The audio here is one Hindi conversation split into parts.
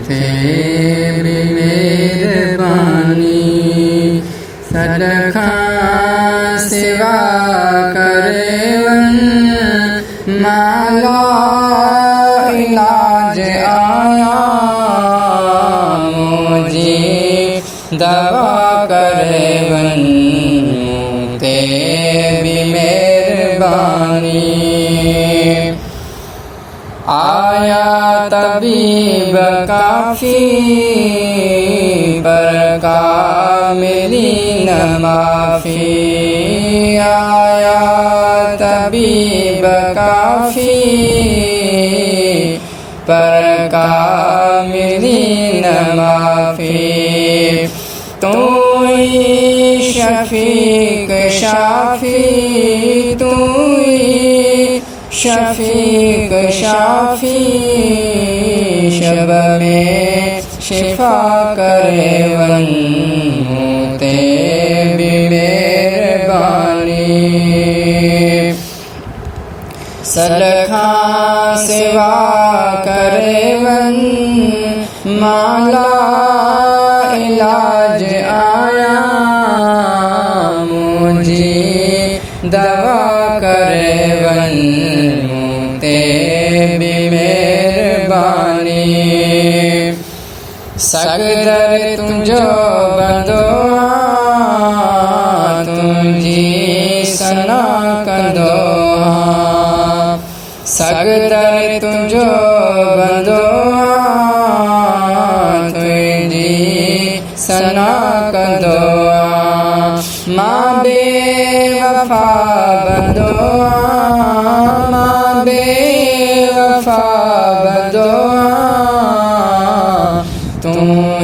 तेरी मेहरबानी सदखा सेवा करेवन माला इलाज आया मुझे दवा करेवन तेरी मेहरबानी आया तबीब काफी पर कामिली न माफी आया तबीब काफी पर कामिली न माफी तू ही शफीक शाफी तू ही शफीक शाफी शब में शिफा करेवन तेरी मेहरबानी सदखा सेवा करेवन माला इलाज आया मुझे दवा करेवन तेरी मेहरबानी सगदर तुझो बंदो तुझी सना कंदो सगदर तुझो बंदो तुझी सना कंदो मां बेवफा बंदो मां बेवफा बंदो तू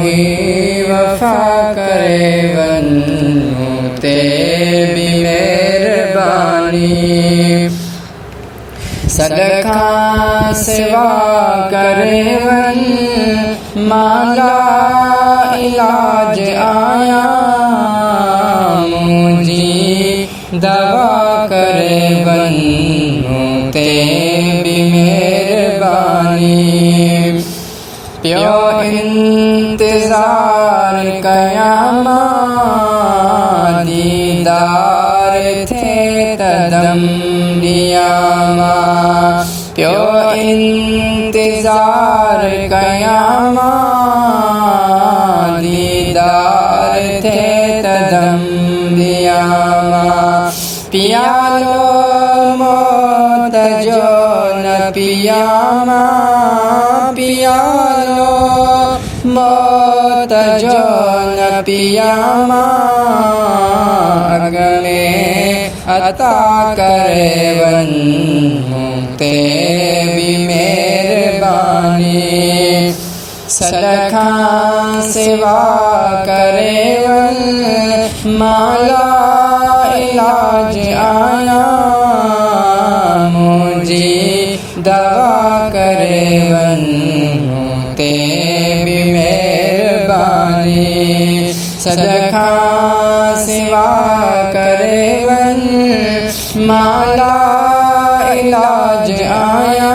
ही वफा करेवन तेरी मेहरबानी सदखा सेवा करेवन माला इलाज आया मुझे दवा करेवन तेरी मेहरबानी प्यो इंतजार कयामा दीदार थे तदम दियामा प्यो इंतजार कयामा दीदार थे तदम दियामा पियालो मौत जो न पियामा पियालो मौत जो न पियामा अगमे अता करेवन तेरी मेहरबानी सदखा सेवा करेवन माला इलाज आया मुझे दवा करेवन तेरी मेहरबानी सदखा सेवा करेवन माला इलाज आया